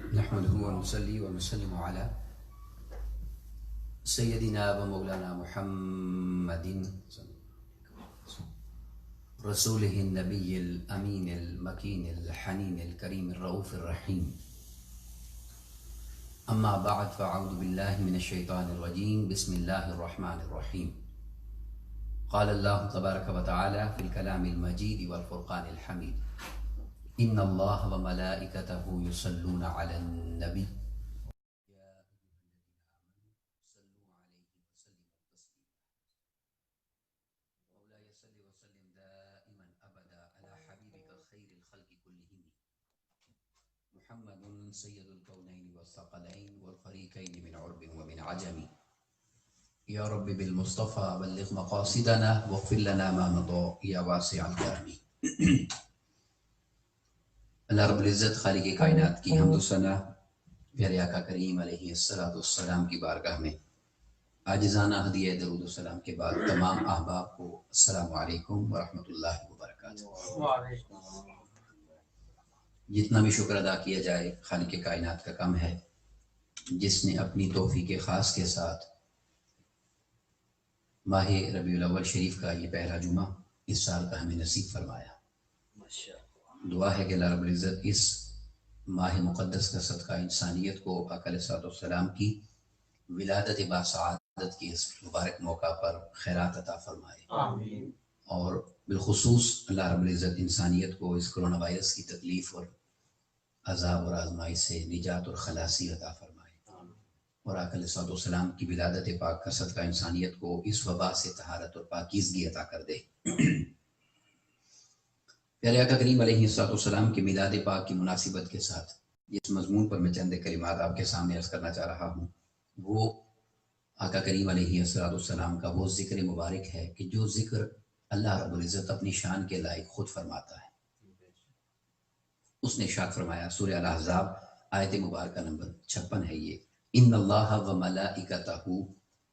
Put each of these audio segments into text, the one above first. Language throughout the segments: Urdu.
نحمده ونصلي ونسلم على سيدنا ومولانا محمد رسوله النبي الأمين المكين الحنين الكريم الرؤوف الرحيم. أما بعد فأعوذ بالله من الشيطان الرجيم. بسم الله الرحمن الرحيم. قال الله تبارك وتعالى في الكلام المجيد والفرقان الحميد: إن الله وملائكته يصلون على النبي يا أيها الذين آمنوا صلوا عليه وسلموا تسليما. مولاي صل وسلم دائما أبدا على حبيبك خير الخلق كلهم محمد سيد الكونين والثقلين والفريقين من عرب ومن عجم. يا رب بالمصطفى بلغ مقاصدنا واغفر لنا ما مضى يا واسع الكرم. اللہ رب العزت خالق کائنات کی حمد و ثنا پیارے آقا کریم علیہ السلام کی بارگاہ میں عاجزانہ ہدیہ درود و سلام کے بعد تمام احباب کو السلام علیکم ورحمۃ اللہ وبرکاتہ۔ جتنا بھی شکر ادا کیا جائے خالق کائنات کا کم ہے، جس نے اپنی توفیق خاص کے ساتھ ماہ ربیع الاول شریف کا یہ پہلا جمعہ اس سال کا ہمیں نصیب فرمایا۔ دعا ہے کہ اللہ رب العزت اس ماہ مقدس کا صدقہ انسانیت کو آقا علیہ السلام کی ولادت باسعادت کی اس مبارک موقع پر خیرات عطا فرمائے، آمین۔ اور بالخصوص اللہ رب العزت انسانیت کو اس کرونا وائرس کی تکلیف اور عذاب اور آزمائی سے نجات اور خلاصی عطا فرمائے، اور آقا علیہ السلام کی ولادت پاک کا صدقہ انسانیت کو اس وبا سے طہارت اور پاکیزگی عطا کر دے۔ پیارے آقا کریم علیہ السلام کے میلاد پاک کی مناسبت کے ساتھ جس مضمون پر میں چند کلمات آپ کے سامنے عرض کرنا چاہ رہا ہوں، وہ آقا کریم علیہ السلام کا وہ ذکر مبارک ہے کہ جو ذکر اللہ رب العزت اپنی شان کے لائق خود فرماتا ہے۔ اس نے ارشاد فرمایا، سورہ الاحزاب آیت مبارکہ نمبر 56 ہے یہ: ان اللہ و ملائکتہ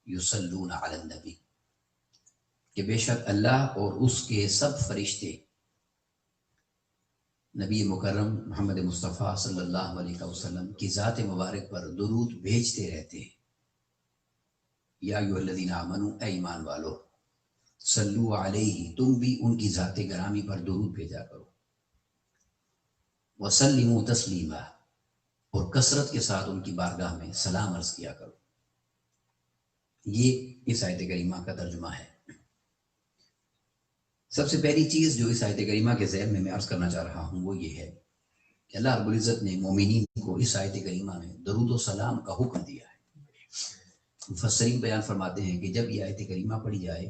یصلون علی النبی، کہ بے شک اللہ اور اس کے سب فرشتے نبی مکرم محمد مصطفیٰ صلی اللہ علیہ وسلم کی ذات مبارک پر درود بھیجتے رہتے ہیں۔ یا ایھا الذین آمنوا، اے ایمان والو، صلو علیہ، تم بھی ان کی ذات گرامی پر درود بھیجا کرو، وسلموا تسلیما، اور کثرت کے ساتھ ان کی بارگاہ میں سلام عرض کیا کرو۔ یہ اس آیت کریمہ کا ترجمہ ہے۔ سب سے پہلی چیز جو اس آیت کریمہ کے ذیل میں عرض کرنا چاہ رہا ہوں وہ یہ ہے کہ اللہ رب العزت نے مومنین کو اس آیت کریمہ میں درود و سلام کا حکم دیا ہے۔ مفسرین بیان فرماتے ہیں کہ جب یہ آیت کریمہ پڑھی جائے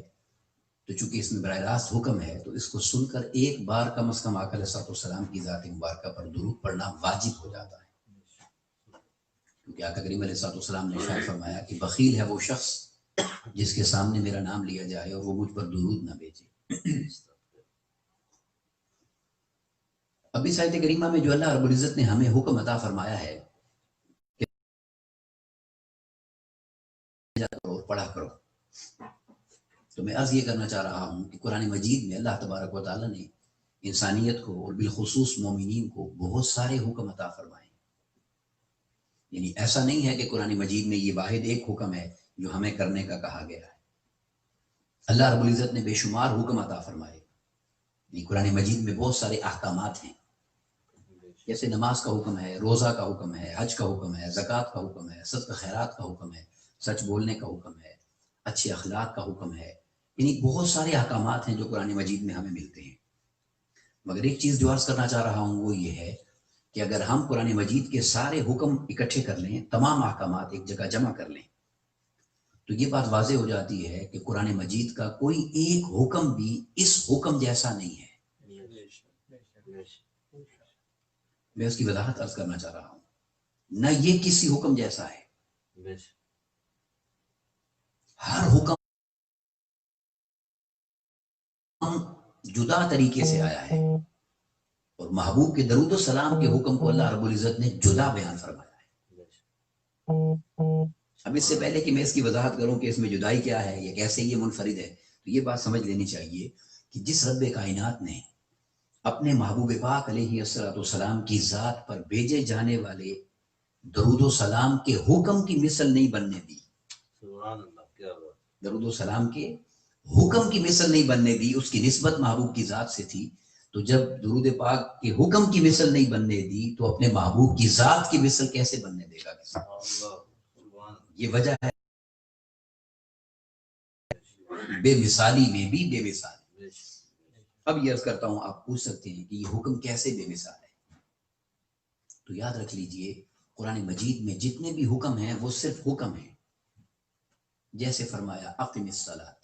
تو چونکہ اس میں براہ راست حکم ہے تو اس کو سن کر ایک بار کم از کم آقا علیہ السلام کی ذات مبارکہ پر درود پڑھنا واجب ہو جاتا ہے، کیونکہ آقا کریم علیہ السلام نے ارشاد فرمایا کہ بخیل ہے وہ شخص جس کے سامنے میرا نام لیا جائے اور وہ مجھ پر درود نہ بھیجے۔ اب اس آیت کریمہ میں جو اللہ رب العزت نے ہمیں حکم عطا فرمایا ہے کہ اور پڑھا کرو، تو میں عرض یہ کرنا چاہ رہا ہوں کہ قرآن مجید میں اللہ تبارک و تعالیٰ نے انسانیت کو اور بالخصوص مومنین کو بہت سارے حکم عطا فرمائے، یعنی ایسا نہیں ہے کہ قرآن مجید میں یہ واحد ایک حکم ہے جو ہمیں کرنے کا کہا گیا ہے۔ اللہ رب العزت نے بے شمار حکم عطا فرمائے، یعنی قرآن مجید میں بہت سارے احکامات ہیں، جیسے نماز کا حکم ہے، روزہ کا حکم ہے، حج کا حکم ہے، زکوٰۃ کا حکم ہے، صدقہ خیرات کا حکم ہے، سچ بولنے کا حکم ہے، اچھے اخلاق کا حکم ہے، یعنی بہت سارے احکامات ہیں جو قرآن مجید میں ہمیں ملتے ہیں۔ مگر ایک چیز جو عرض کرنا چاہ رہا ہوں وہ یہ ہے کہ اگر ہم قرآن مجید کے سارے حکم اکٹھے کر لیں، تمام احکامات ایک جگہ جمع کر لیں، تو یہ بات واضح ہو جاتی ہے کہ قرآن مجید کا کوئی ایک حکم بھی اس حکم جیسا نہیں ہے۔ میں اس کی وضاحت عرض کرنا چاہ رہا ہوں، نہ یہ کسی حکم جیسا ہے، ہر حکم جدا طریقے سے آیا ہے، اور محبوب کے درود و سلام کے حکم کو اللہ رب العزت نے جدا بیان فرمایا ہے۔ اب اس سے پہلے کہ میں اس کی وضاحت کروں کہ اس میں جدائی کیا ہے یا کیسے یہ منفرد ہے، تو یہ بات سمجھ لینی چاہیے کہ جس رب کائنات نے اپنے محبوب پاک علیہ السلام کی ذات پر بھیجے جانے والے درود و سلام کے حکم کی مثل نہیں بننے دی. سبحان اللہ، کیا بات. درود و سلام کے حکم کی مثل نہیں بننے دی. اس کی نسبت محبوب کی ذات سے تھی. تو جب درود پاک کے حکم کی مثل نہیں بننے دی تو اپنے محبوب کی ذات کی مثل کیسے بننے دے گا کسی کو؟ یہ وجہ ہے بے مثالی میں بھی بے مثال. اب یہ عرض کرتا ہوں، آپ پوچھ سکتے ہیں کہ یہ حکم کیسے بے مثال ہے. تو یاد رکھ لیجئے، قرآن مجید میں جتنے بھی حکم ہیں وہ صرف حکم ہیں. جیسے فرمایا اقم الصلاۃ،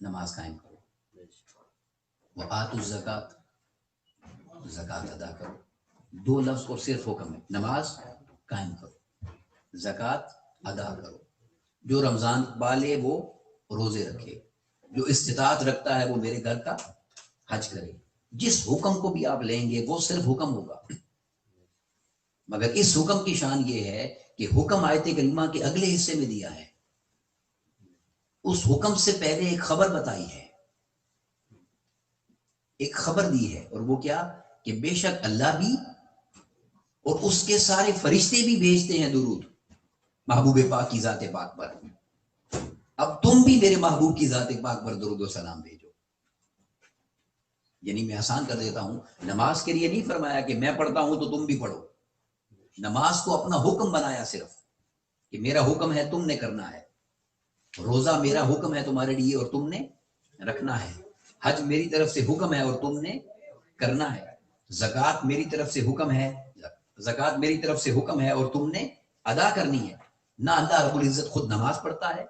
نماز قائم کرو، وآتوا الزکات، زکات ادا کرو. دو لفظ اور صرف حکم ہے. نماز قائم کرو، زکات ادا کرو. جو رمضان پالے وہ روزے رکھے، جو استطاعت رکھتا ہے وہ میرے گھر کا حج کرے. جس حکم کو بھی آپ لیں گے وہ صرف حکم ہوگا. مگر اس حکم کی شان یہ ہے کہ حکم آیت کریمہ کے اگلے حصے میں دیا ہے. اس حکم سے پہلے ایک خبر بتائی ہے، ایک خبر دی ہے. اور وہ کیا؟ کہ بے شک اللہ بھی اور اس کے سارے فرشتے بھی بھیجتے ہیں درود محبوب پاک کی ذات پاک پر. اب تم بھی میرے محبوب کی ذات پاک پر درود و سلام بھیجو. یعنی میں آسان کر دیتا ہوں، نماز کے لیے نہیں فرمایا کہ میں پڑھتا ہوں تو تم بھی پڑھو. نماز کو اپنا حکم بنایا صرف کہ میرا حکم ہے تم نے کرنا ہے. روزہ میرا حکم ہے تمہارے لیے اور تم نے رکھنا ہے. حج میری طرف سے حکم ہے اور تم نے کرنا ہے. زکوٰۃ میری طرف سے حکم ہے، زکوٰۃ میری طرف سے حکم ہے اور تم نے ادا کرنی ہے. نہ اللہ رب العزت خود نماز پڑھتا ہے،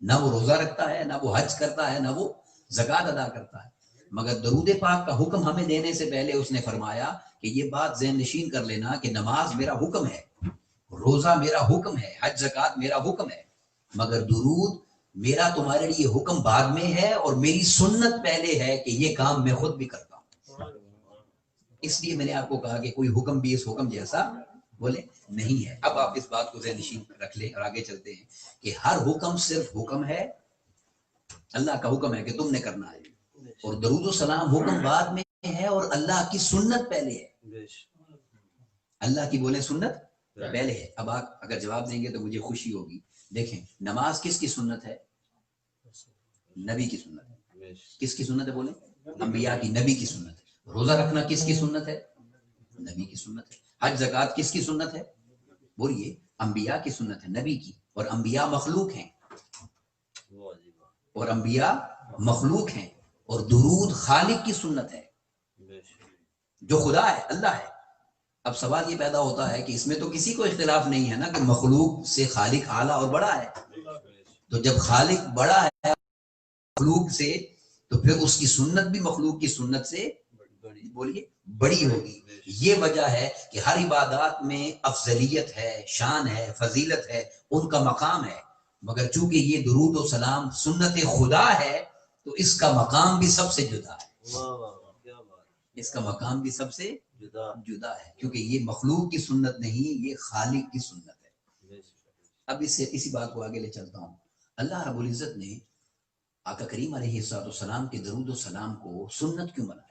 نہ وہ روزہ رکھتا ہے، نہ وہ حج کرتا ہے، نہ وہ زکوٰۃ ادا کرتا ہے. مگر درود پاک کا حکم ہمیں دینے سے پہلے اس نے فرمایا کہ یہ بات ذہن نشین کر لینا کہ نماز میرا حکم ہے، روزہ میرا حکم ہے، حج زکوٰۃ میرا حکم ہے، مگر درود میرا تمہارے لیے حکم بعد میں ہے اور میری سنت پہلے ہے کہ یہ کام میں خود بھی کرتا ہوں. اس لیے میں نے آپ کو کہا کہ کوئی حکم بھی اس حکم جیسا بولے نہیں ہے. اب آپ اس بات کو ذہن نشین رکھ لیں اور آگے چلتے ہیں کہ ہر حکم صرف حکم ہے. اللہ کا حکم ہے کہ تم نے کرنا ہے، اور درود و سلام حکم بعد میں ہے اور اللہ کی سنت پہلے ہے. اللہ کی بولے سنت پہلے ہے. اب آپ اگر جواب دیں گے تو مجھے خوشی ہوگی. دیکھیں، نماز کس کی سنت ہے؟ نبی کی سنت ہے. کس کی سنت ہے بولیں؟ انبیاء کی، نبی کی سنت ہے. روزہ رکھنا کس کی سنت ہے؟ نبی کی سنت ہے. حج زکوٰۃ کس کی سنت ہے؟ بولیے، انبیاء کی سنت ہے، نبی کی. اور انبیاء مخلوق ہیں، اور انبیاء مخلوق ہیں، اور درود خالق کی سنت ہے جو خدا ہے، اللہ ہے. اب سوال یہ پیدا ہوتا ہے کہ اس میں تو کسی کو اختلاف نہیں ہے نا کہ مخلوق سے خالق اعلیٰ اور بڑا ہے. تو جب خالق بڑا ہے مخلوق سے تو پھر اس کی سنت بھی مخلوق کی سنت سے بولیے بڑی ہوگی. یہ وجہ ہے کہ ہر عبادات میں افضلیت ہے، شان ہے، فضیلت ہے، ان کا مقام ہے. مگر چونکہ یہ درود و سلام سنت خدا ہے تو اس کا مقام بھی سب سے جدا ہے. اس کا مقام بھی سب سے جدا ہے کیونکہ یہ مخلوق کی سنت نہیں، یہ خالق کی سنت ہے. اب اس سے اسی بات کو آگے لے چلتا ہوں. اللہ رب العزت نے آقا کریم علیہ السلام کے درود و سلام کو سنت کیوں بنایا؟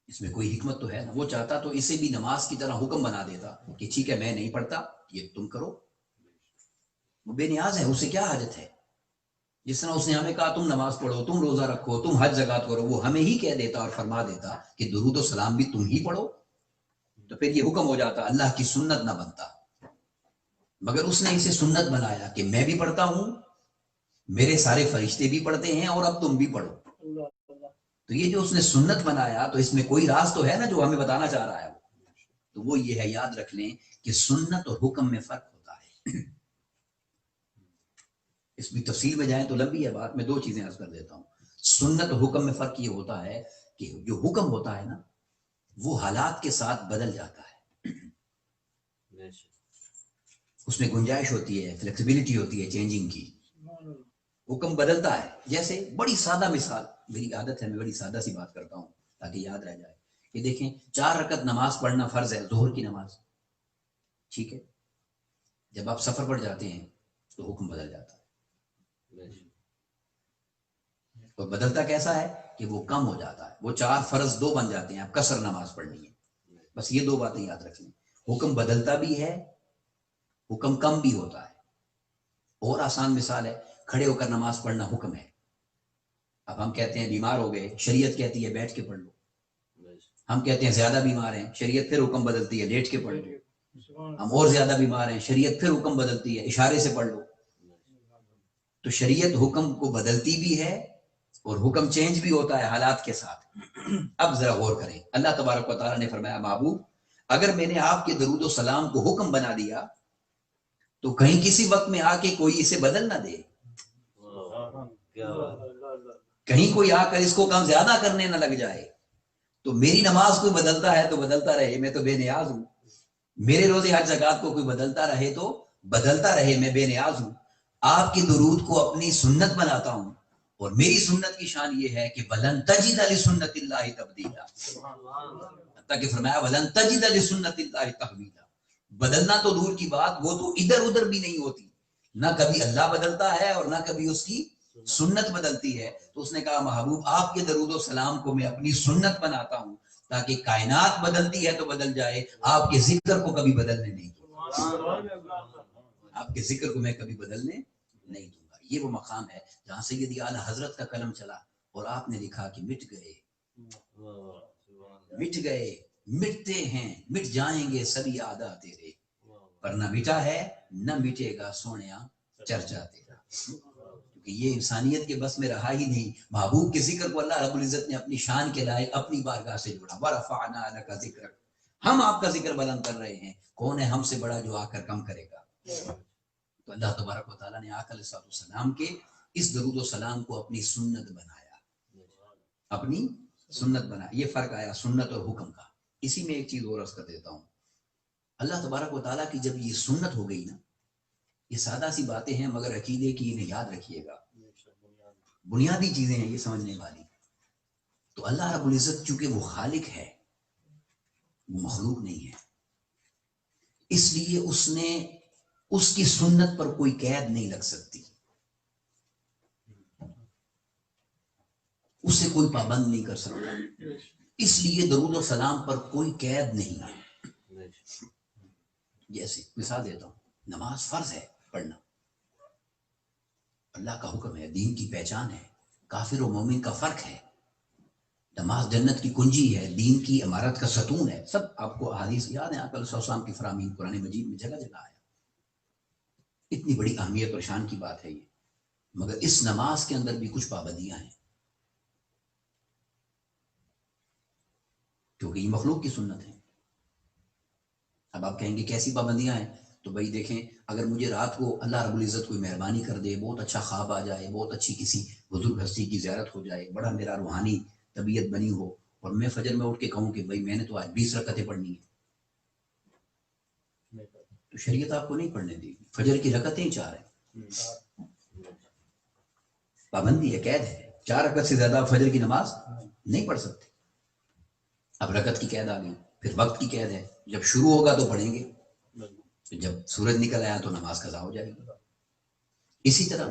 اس میں کوئی حکمت تو ہے نا. وہ چاہتا تو اسے بھی نماز کی طرح حکم بنا دیتا کہ ٹھیک ہے میں نہیں پڑھتا، یہ تم کرو. وہ بے نیاز ہے، اسے کیا حاجت ہے؟ جس طرح اس نے ہمیں کہا تم نماز پڑھو، تم روزہ رکھو، تم حج زکات کرو، وہ ہمیں ہی کہہ دیتا اور فرما دیتا کہ درود و سلام بھی تم ہی پڑھو، تو پھر یہ حکم ہو جاتا، اللہ کی سنت نہ بنتا. مگر اس نے اسے سنت بنایا کہ میں بھی پڑھتا ہوں، میرے سارے فرشتے بھی پڑھتے ہیں، اور اب تم بھی پڑھو. تو یہ جو اس نے سنت بنایا تو اس میں کوئی راز تو ہے نا جو ہمیں بتانا چاہ رہا ہے. تو وہ یہ ہے، یاد رکھ لیں کہ سنت اور حکم میں فرق ہوتا ہے. اس میں تفصیل میں جائیں تو لمبی ہے بات، میں دو چیزیں عرض کر دیتا ہوں. سنت اور حکم میں فرق یہ ہوتا ہے کہ جو حکم ہوتا ہے نا وہ حالات کے ساتھ بدل جاتا ہے، اس میں گنجائش ہوتی ہے، فلیکسیبلٹی ہوتی ہے چینجنگ کی. حکم بدلتا ہے. جیسے بڑی سادہ مثال، میری عادت ہے میں بڑی سادہ سی بات کرتا ہوں تاکہ یاد رہ جائے. کہ دیکھیں 4 رکعت نماز پڑھنا فرض ہے، ظہر کی نماز، ٹھیک ہے. جب آپ سفر پر جاتے ہیں تو حکم بدل جاتا ہے. اور بدلتا کیسا ہے کہ وہ کم ہو جاتا ہے. وہ 4 فرض 2 بن جاتے ہیں، اب قصر نماز پڑھنی ہے. بس یہ 2 باتیں یاد رکھ لیں، حکم بدلتا بھی ہے، حکم کم بھی ہوتا ہے۔ اور آسان مثال ہے، کھڑے ہو کر نماز پڑھنا حکم ہے، اب ہم کہتے ہیں بیمار ہو گئے، شریعت کہتی ہے بیٹھ کے پڑھ لو۔ ہم کہتے ہیں زیادہ بیمار ہیں، شریعت پھر حکم بدلتی ہے لیٹ کے پڑھ لو۔ ہم اور زیادہ بیمار ہیں، شریعت پھر حکم بدلتی ہے اشارے سے پڑھ لو۔ تو شریعت حکم کو بدلتی بھی ہے اور حکم چینج بھی ہوتا ہے حالات کے ساتھ۔ اب ذرا غور کریں، اللہ تبارک و تعالیٰ نے فرمایا محبوب اگر میں نے آپ کے درود و سلام کو حکم بنا دیا تو کہیں کسی وقت میں آ کے کوئی اسے بدل نہ دے، کہیں کوئی آ کر اس کو کم زیادہ کرنے نہ لگ جائے۔ تو میری نماز کوئی بدلتا ہے تو بدلتا رہے، میں تو بے نیاز ہوں۔ میرے روزے حج زکات کو کوئی بدلتا رہے تو بدلتا رہے، میں بے نیاز ہوں۔ آپ کے درود کو اپنی سنت بناتا ہوں، اور میری سنت کی شان یہ ہے کہ ولن تجد لسنت اللہ تبدیلا، حتیٰ کہ فرمایا ولن تجد لسنت اللہ تحویلا۔ بدلنا تو دور کی بات، وہ تو ادھر ادھر بھی نہیں ہوتی، نہ کبھی اللہ بدلتا ہے اور نہ کبھی اس کی سنت بدلتی ہے۔ تو اس نے کہا محبوب آپ کے درود و سلام کو میں اپنی سنت بناتا ہوں تاکہ کائنات بدلتی ہے تو بدل جائے، آپ کے ذکر کو کبھی بدلنے نہیں دوں گا، آپ کے ذکر کو میں کبھی بدلنے نہیں دوں گا۔ یہ وہ مقام ہے جہاں سیدی اعلی حضرت کا قلم چلا اور آپ نے لکھا کہ مٹ گئے، مٹ گئے، مٹتے ہیں، مٹ جائیں گے سبھی عادات تیرے، پر نہ مٹا ہے نہ مٹے گا سونیا چرچا تیرا۔ کیونکہ یہ انسانیت کے بس میں رہا ہی نہیں، محبوب کے ذکر کو اللہ رب العزت نے اپنی شان کے لائق اپنی بارگاہ سے جوڑا۔ وَرَفَعْنَا لَكَ ذِكْرَكَ، ہم آپ کا ذکر بلند کر رہے ہیں، کون ہے ہم سے بڑا جو آ کر کم کرے گا۔ تو اللہ تبارک و تعالیٰ نے آقا علیہ السلام کے اس درود و سلام کو اپنی سنت بنایا، اپنی سنت بنایا۔ یہ فرق آیا سنت اور حکم کا۔ اسی میں ایک چیز اور عرض کر دیتا ہوں، اللہ تبارک و تعالیٰ کی جب یہ سنت ہو گئی نا، یہ سادہ سی باتیں ہیں مگر عقیدے کی، انہیں یاد رکھیے گا، بنیادی چیزیں ہیں یہ سمجھنے والی۔ تو اللہ رب العزت چونکہ وہ خالق ہے، وہ مخلوق نہیں ہے، اس لیے اس نے اس کی سنت پر کوئی قید نہیں لگ سکتی، اس سے کوئی پابند نہیں کر سکتا، اس لیے درود و سلام پر کوئی قید نہیں ہے۔ جیسے مثال دیتا ہوں، نماز فرض ہے پڑھنا، اللہ کا حکم ہے، دین کی پہچان ہے، کافر و مومن کا فرق ہے، نماز جنت کی کنجی ہے، دین کی عمارت کا ستون ہے، سب آپ کو احادیث یاد ہیں، آقا صلی اللہ علیہ وسلم کی فرامین قرآن مجید میں جگہ جگہ آیا۔ اتنی بڑی اہمیت اور شان کی بات ہے یہ، مگر اس نماز کے اندر بھی کچھ پابندیاں ہیں، کیونکہ یہ مخلوق کی سنت ہے۔ اب آپ کہیں گے کیسی پابندیاں ہیں؟ تو بھائی دیکھیں، اگر مجھے رات کو اللہ رب العزت کوئی مہربانی کر دے، بہت اچھا خواب آ جائے، بہت اچھی کسی بزرگ ہستی کی زیارت ہو جائے، بڑا میرا روحانی طبیعت بنی ہو، اور میں فجر میں اٹھ کے کہوں کہ بھائی میں نے تو آج 20 رکعتیں پڑھنی ہیں، تو شریعت آپ کو نہیں پڑھنے دے گی، فجر کی رکعتیں 4 ہیں، پابندی ہے، قید ہے، 4 رکعت سے زیادہ فجر کی نماز نہیں پڑھ سکتے۔ اب رکعت کی قید آ گئی، پھر وقت کی قید ہے، جب شروع ہوگا تو پڑھیں گے، جب سورج نکل آیا تو نماز قضا ہو جائے گی۔ اسی طرح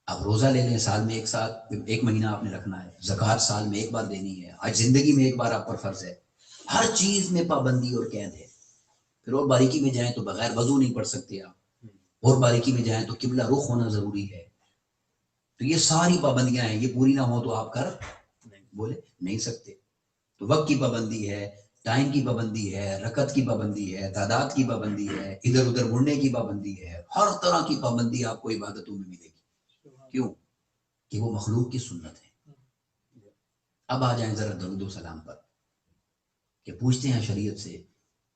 آپ روزہ لے لیں، سال میں ایک مہینہ آپ نے رکھنا ہے، زکوٰۃ سال میں ایک بار دینی ہے، آج زندگی میں ایک بار آپ پر فرض ہے، ہر چیز میں پابندی اور قید ہے۔ پھر اور باریکی میں جائیں تو بغیر وضو نہیں پڑھ سکتے آپ، اور باریکی میں جائیں تو قبلہ رخ ہونا ضروری ہے۔ تو یہ ساری پابندیاں ہیں، یہ پوری نہ ہو تو آپ کر بولے نہیں سکتے۔ تو وقت کی پابندی ہے، ٹائم کی پابندی ہے، رکعت کی پابندی ہے، تعداد کی پابندی ہے، ادھر ادھر مڑنے کی پابندی ہے، ہر طرح کی پابندی آپ کو عبادتوں میں ملے گی۔ کیوں؟ کہ وہ مخلوق کی سنت ہے۔ اب آ جائیں ذرا درود و سلام پر، کہ پوچھتے ہیں شریعت سے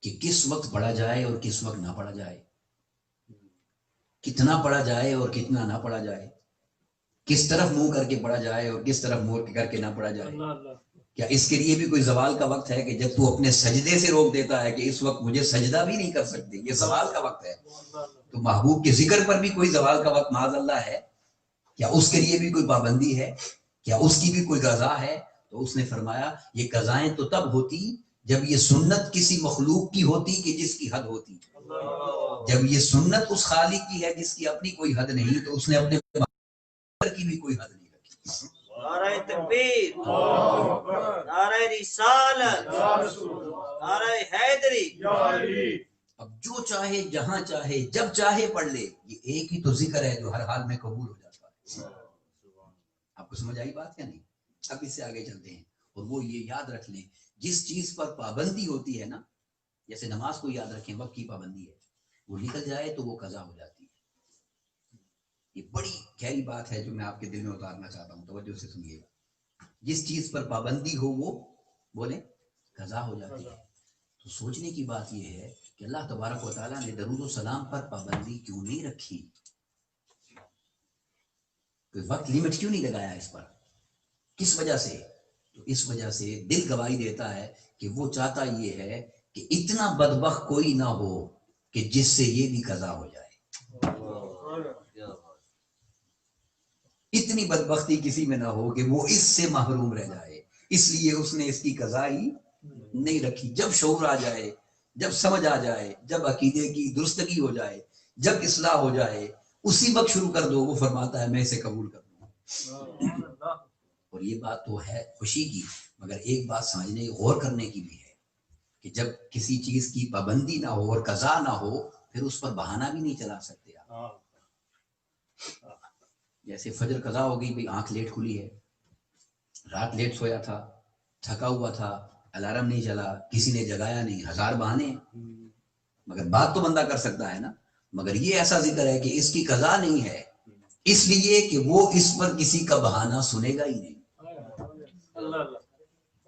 کہ کس وقت پڑھا جائے اور کس وقت نہ پڑھا جائے، کتنا پڑھا جائے اور کتنا نہ پڑھا جائے، کس طرف منہ کر کے پڑھا جائے اور کس طرف منہ کر کے نہ پڑھا جائے۔ کیا اس کے لیے بھی کوئی زوال کا وقت ہے کہ جب تو اپنے سجدے سے روک دیتا ہے کہ اس وقت مجھے سجدہ بھی نہیں کر سکتے، یہ زوال کا وقت ہے؟ تو محبوب کے ذکر پر بھی کوئی زوال کا وقت معاذ اللہ ہے؟ کیا اس کے لیے بھی کوئی پابندی ہے؟ کیا اس کی بھی کوئی قضا ہے؟ تو اس نے فرمایا یہ قضائیں تو تب ہوتی جب یہ سنت کسی مخلوق کی ہوتی کہ جس کی حد ہوتی، جب یہ سنت اس خالق کی ہے جس کی اپنی کوئی حد نہیں، تو اس نے اپنے کی بھی کوئی حد نہیں رکھی۔ نعرہ تکبیر، نعرہ رسالت، نعرہ حیدری. اب جو چاہے جہاں چاہے جب چاہے پڑھ لے، یہ ایک ہی تو ذکر ہے جو ہر حال میں قبول ہو جاتا ہے. آپ کو سمجھ آئی بات کیا نہیں؟ اب اس سے آگے چلتے ہیں. اور وہ یہ یاد رکھ لیں، جس چیز پر پابندی ہوتی ہے نا، جیسے نماز کو یاد رکھیں، وقت کی پابندی ہے، وہ نکل جائے تو وہ قضا ہو جاتی ہے. یہ بڑی گہری بات ہے جو میں آپ کے دل میں اتارنا چاہتا ہوں، توجہ سے سنیے گا. جس چیز پر پابندی ہو وہ بولیں قضا ہو جاتی ہے. تو سوچنے کی بات یہ ہے کہ اللہ تبارک و تعالیٰ نے درود و سلام پر پابندی کیوں نہیں رکھی؟ کوئی وقت لیمٹ کیوں نہیں لگایا اس پر؟ کس وجہ سے؟ تو اس وجہ سے دل گواہی دیتا ہے کہ وہ چاہتا یہ ہے کہ اتنا بدبخت کوئی نہ ہو کہ جس سے یہ بھی قضا ہو جائے. اتنی بدبختی کسی میں نہ ہو کہ وہ اس سے محروم رہ جائے، اس لیے اس نے اس کی قضا ہی نہیں رکھی. جب شعور آ جائے، جب سمجھ آ جائے، جب عقیدے کی درستگی ہو جائے، جب اصلاح ہو جائے، اسی وقت شروع کر دو. وہ فرماتا ہے میں اسے قبول کر دوں. اور یہ بات تو ہے خوشی کی، مگر ایک بات سمجھنے غور کرنے کی بھی ہے کہ جب کسی چیز کی پابندی نہ ہو اور قضا نہ ہو، پھر اس پر بہانہ بھی نہیں چلا سکتے آپ. جیسے فجر قضا ہو گئی، بھئی آنکھ لیٹ کھلی ہے، رات لیٹ سویا تھا، تھکا ہوا تھا، الارم نہیں چلا، کسی نے جگایا نہیں، ہزار بہانے ہیں، مگر بات تو بندہ کر سکتا ہے نا. مگر یہ ایسا ذکر ہے کہ اس کی قضا نہیں ہے، اس لیے کہ وہ اس پر کسی کا بہانہ سنے گا ہی نہیں.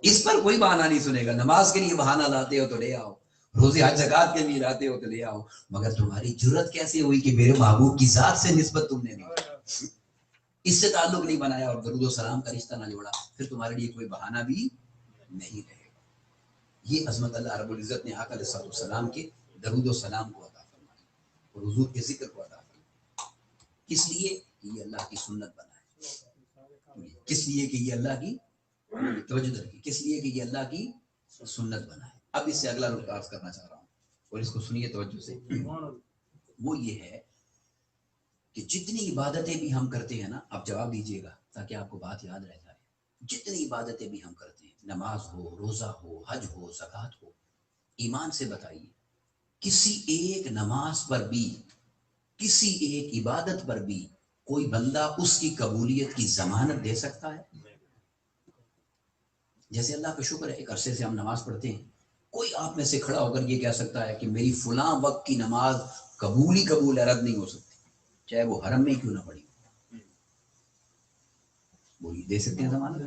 اس پر کوئی بہانہ نہیں سنے گا. نماز کے لیے بہانہ لاتے ہو تو لے آؤ، روزے حج زکات کے لیے لاتے ہو تو لے آؤ، مگر تمہاری جرت کیسے ہوئی کہ میرے محبوب کی ذات سے نسبت تم نے دی، اس سے تعلق نہیں بنایا اور درود و سلام کا رشتہ نہ جوڑا، پھر تمہارے لیے کوئی بہانہ بھی نہیں رہے گا. یہ عظمت اللہ رب العزت نے آقا علیہ السلام کے درود و سلام کو عطا فرمائی اور حضور کے ذکر کو عطا فرمائی. کس لیے؟ یہ اللہ کی سنت بنا ہے. کس لیے کہ یہ اللہ کی توجہ رکھی، کس لیے کہ یہ اللہ کی سنت بنا ہے. اب اس سے اگلا رخ عرض کرنا چاہ رہا ہوں اور اس کو سنیے توجہ سے. وہ یہ ہے کہ جتنی عبادتیں بھی ہم کرتے ہیں نا، آپ جواب دیجئے گا تاکہ آپ کو بات یاد رہ جائے. جتنی عبادتیں بھی ہم کرتے ہیں، نماز ہو، روزہ ہو، حج ہو، زکات ہو، ایمان سے بتائیے کسی ایک نماز پر بھی، کسی ایک عبادت پر بھی کوئی بندہ اس کی قبولیت کی ضمانت دے سکتا ہے؟ جیسے اللہ کا شکر ہے ایک عرصے سے ہم نماز پڑھتے ہیں، کوئی آپ میں سے کھڑا ہو کر یہ کہہ سکتا ہے کہ میری فلاں وقت کی نماز قبول ہی قبول ہے، رد نہیں ہو سکتی، چاہے وہ حرم میں کیوں نہ پڑھی. بولیے دے سکتے ہیں ضمانت؟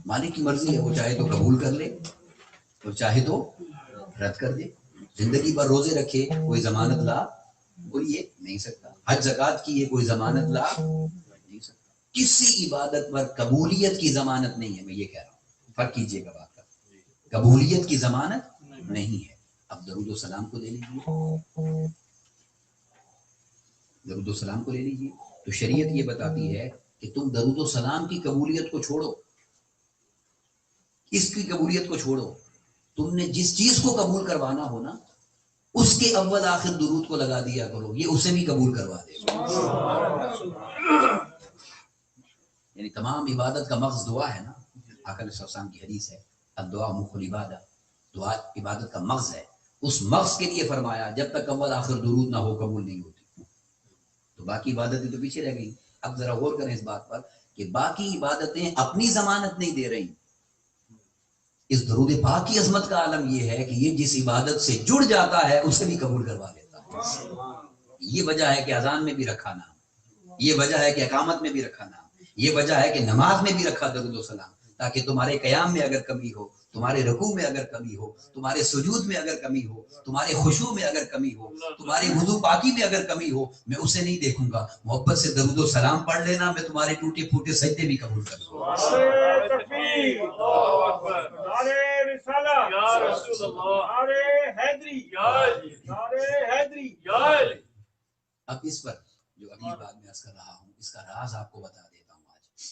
مالک کی مرضی ہے، وہ چاہے تو قبول کر لے اور چاہے تو رد کر دے. زندگی بھر روزے رکھے، کوئی ضمانت لا بولیے نہیں سکتا. حج زکات کی ہے، کوئی ضمانت لا نہیں سکتا. کسی عبادت پر قبولیت کی ضمانت نہیں ہے. میں یہ کہہ رہا ہوں، فرق کیجئے گا بات کا. قبولیت کی ضمانت نہیں ہے. اب درود و سلام کو لے لیجیے، درود و سلام کو لے لیجیے. تو شریعت یہ بتاتی ہے کہ تم درود و سلام کی قبولیت کو چھوڑو، اس کی قبولیت کو چھوڑو، تم نے جس چیز کو قبول کروانا ہو نا، اس کے اول آخر درود کو لگا دیا کرو، یہ اسے بھی قبول کروا دے گا. یعنی تمام عبادت کا مغز دعا ہے نا. آقا علیہ السلام کی حدیث ہے الدعاء مخ العبادہ، دعا عبادت کا مغز ہے. اس مغز کے لیے فرمایا جب تک اول آخر درود نہ ہو قبول نہیں ہوتی. تو باقی عبادتیں تو پیچھے رہ گئی. اب ذرا غور کریں اس بات پر کہ باقی عبادتیں اپنی ضمانت نہیں دے رہی. اس درود پاک کی عظمت کا عالم یہ ہے کہ یہ جس عبادت سے جڑ جاتا ہے اسے بھی قبول کروا دیتا ہے. یہ وجہ ہے کہ اذان میں بھی رکھا نام، یہ وجہ ہے کہ اقامت میں بھی رکھا نام، یہ وجہ ہے کہ نماز میں بھی رکھا درود و سلام، تاکہ تمہارے قیام میں اگر کمی ہو، تمہارے رکوع میں اگر کمی ہو، تمہارے سجود میں اگر کمی ہو، تمہارے خشوع میں اگر کمی ہو، تمہارے وضو پاکی میں اگر کمی ہو، میں اسے نہیں دیکھوں گا. محبت سے درود و سلام پڑھ لینا، میں تمہارے ٹوٹے پھوٹے سجدے بھی قبول کر لوں گا. اب اس پر جو اگلی بات میں عرض کر رہا ہوں، اس کا راز آپ کو بتا دیتا ہوں آج.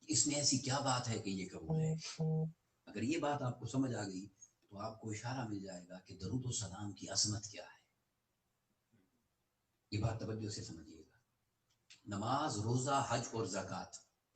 اس میں ایسی کیا بات ہے کہ یہ قبول ہے؟ اگر یہ بات آپ کو سمجھ آ گئی تو آپ کو اشارہ مل جائے گا کہ درود و سلام کی عظمت کیا ہے. یہ بات توجہ سے سمجھیے گا. نماز، روزہ، حج اور زکات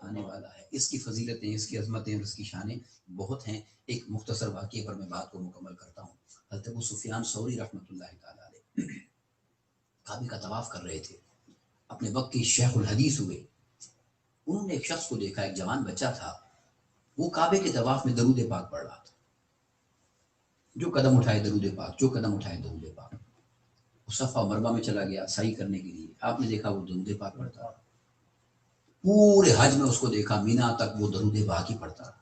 آنے والا ہے. اس کی فضیلتیں، اس کی عظمتیں اور اس کی شانیں بہت ہیں. ایک مختصر واقعے پر میں بات کو مکمل کرتا ہوں. حضرت ابو سفیان ثوری رحمۃ اللہ تعالیٰ علیہ کعبے کا طواف کر رہے تھے. اپنے وقت کے شیخ الحدیث ہوئے. انہوں نے ایک شخص کو دیکھا، ایک جوان بچہ تھا، وہ کعبے کے طواف میں درود پاک پڑھ رہا تھا. جو قدم اٹھائے درود پاک، جو قدم اٹھائے درود پاک. وہ صفا مروا میں چلا گیا سعی کرنے کے لیے. آپ نے دیکھا وہ درود پاک پڑھتا رہا. پورے حج میں اس کو دیکھا، مینا تک وہ درود پاک ہی پڑھتا رہا،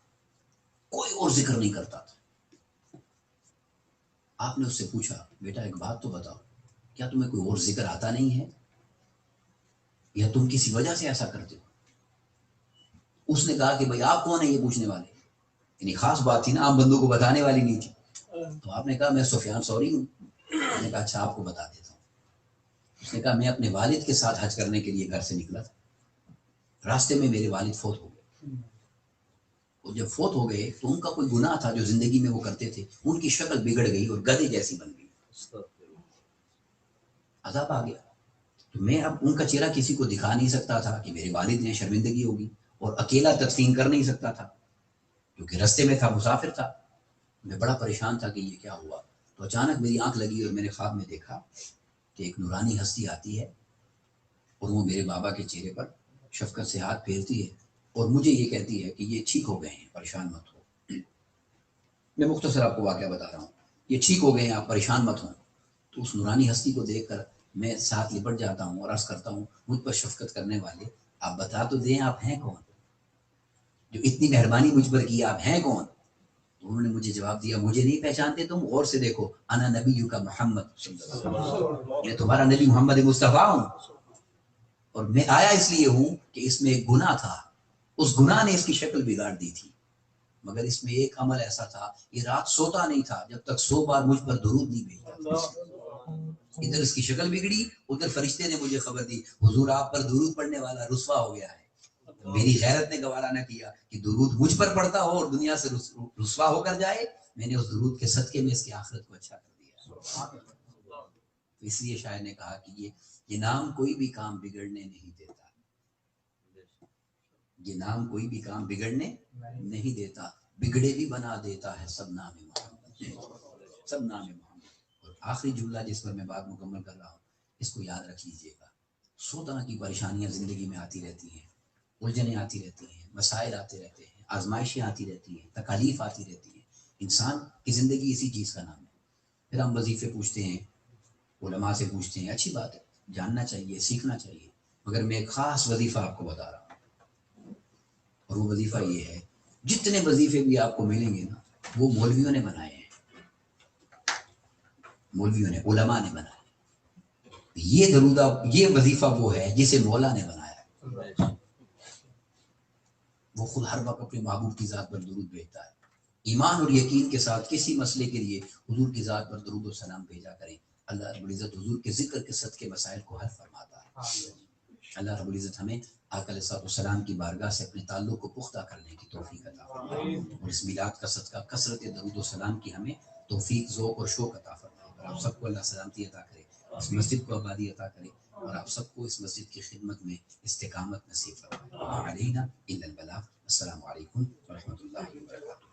کوئی اور ذکر نہیں کرتا تھا. آپ نے اس سے پوچھا، بیٹا ایک بات تو بتاؤ، کیا تمہیں کوئی اور ذکر آتا نہیں ہے یا تم کسی وجہ سے ایسا کرتے ہو؟ اس نے کہا کہ بھائی آپ کون ہیں یہ پوچھنے والے؟ یعنی خاص بات تھی نا، عام بندوں کو بتانے والی نہیں تھی. تو آپ نے کہا میں سفیان ثوری ہوں. میں نے کہا اچھا آپ کو بتا دیتا ہوں. اس نے کہا میں اپنے والد کے ساتھ حج کرنے کے لیے گھر سے نکلا تھا. راستے میں میرے والد فوت ہو گئے. اور جب فوت ہو گئے تو ان کا کوئی گناہ تھا جو زندگی میں وہ کرتے تھے، ان کی شکل بگڑ گئی اور گدھے جیسی بن گئی. عذاب آ گیا. تو میں اب ان کا چہرہ کسی کو دکھا نہیں سکتا تھا کہ میرے والد نے، شرمندگی ہوگی. اور اکیلا تدفین کر نہیں سکتا تھا کیونکہ رستے میں تھا، مسافر تھا. میں بڑا پریشان تھا کہ یہ کیا ہوا. تو اچانک میری آنکھ لگی اور میں نے خواب میں دیکھا کہ ایک نورانی ہستی آتی ہے اور وہ میرے بابا کے چہرے پر شفقت سے ہاتھ پھیرتی ہے اور مجھے یہ کہتی ہے کہ یہ ٹھیک ہو گئے ہیں، پریشان مت ہو. میں مختصر آپ کو واقعہ بتا رہا ہوں. یہ ٹھیک ہو گئے ہیں، آپ پریشان مت ہوں. تو اس نورانی ہستی کو دیکھ کر میں ساتھ لپٹ جاتا ہوں اور عرض کرتا ہوں، مجھ پر شفقت کرنے والے آپ بتا تو دیں آپ ہیں کون، جو اتنی مہربانی مجھ پر کی، آپ ہیں کون؟ تو انہوں نے مجھے جواب دیا، مجھے نہیں پہچانتے تم؟ غور سے دیکھو، انا نبی کا محمد صلی اللہ علیہ وسلم، میں تمہارا نبی محمد مصطفیٰ ہوں. اور میں آیا اس لیے ہوں کہ اس میں ایک گناہ تھا، اس گناہ نے اس کی شکل بگاڑ دی تھی، مگر اس میں ایک عمل ایسا تھا، یہ رات سوتا نہیں تھا جب تک 100 بار مجھ پر درود نہیں بھیجتا. ادھر اس کی شکل بگڑی، ادھر فرشتے نے مجھے خبر دی حضور آپ پر درود پڑھنے والا رسوا ہو گیا ہے. میری غیرت نے گوارا نہ کیا کہ درود مجھ پر پڑتا ہو اور دنیا سے رسوا ہو کر جائے. میں نے اس درود کے صدقے میں اس کی آخرت کو اچھا کر دیا. تو اس لیے شاعر نے کہا کہ یہ نام کوئی بھی کام بگڑنے نہیں دیتا، یہ نام کوئی بھی کام بگڑنے نہیں دیتا، بگڑے بھی بنا دیتا ہے سب نام محمد، سب نام محمد. اور آخری جملہ جس پر میں بات مکمل کر رہا ہوں، اس کو یاد رکھ لیجئے گا. 100 طرح کی پریشانیاں زندگی میں آتی رہتی ہیں، الجھنیں آتی رہتی ہیں، مسائل آتے رہتے ہیں، آزمائشیں آتی رہتی ہیں، تکالیف آتی رہتی ہیں. انسان کی زندگی اسی چیز کا نام ہے. پھر ہم وظیفے پوچھتے ہیں، علماء سے پوچھتے ہیں، اچھی بات ہے، جاننا چاہیے، سیکھنا چاہیے. مگر میں ایک خاص وظیفہ آپ کو بتا رہا ہوں، اور وہ وظیفہ یہ ہے، جتنے وظیفے بھی آپ کو ملیں گے نا، وہ مولویوں نے بنائے ہیں، مولویوں نے، علماء نے بنائے. یہ درودہ، یہ وظیفہ وہ ہے جسے مولا نے بنایا ہے. وہ خود ہر وقت اپنے محبوب کی ذات پر درود بھیجتا ہے. ایمان اور یقین کے ساتھ کسی مسئلے کے لیے حضور کی ذات پر درود و سلام بھیجا کریں. اللہ رب العزت حضور کے ذکر کے صدقے مسائل کو حل فرماتا ہے. اللہ رب العزت ہمیں آقا علیہ السلام کی بارگاہ سے اپنے تعلق کو پختہ کرنے کی توفیق عطا فرمائے، اور اس میلاد کا صدقہ کثرت درود و سلام کی ہمیں توفیق، ذوق اور شوق عطا فرمائے. اور آپ سب کو اللہ سلامتی عطا کرے، اس مسجد کو آبادی عطا کرے، اور آپ سب کو اس مسجد کی خدمت میں استقامت نصیب فرمائے. وما علینا الا البلاغ. السلام علیکم ورحمۃ اللہ وبرکاتہ.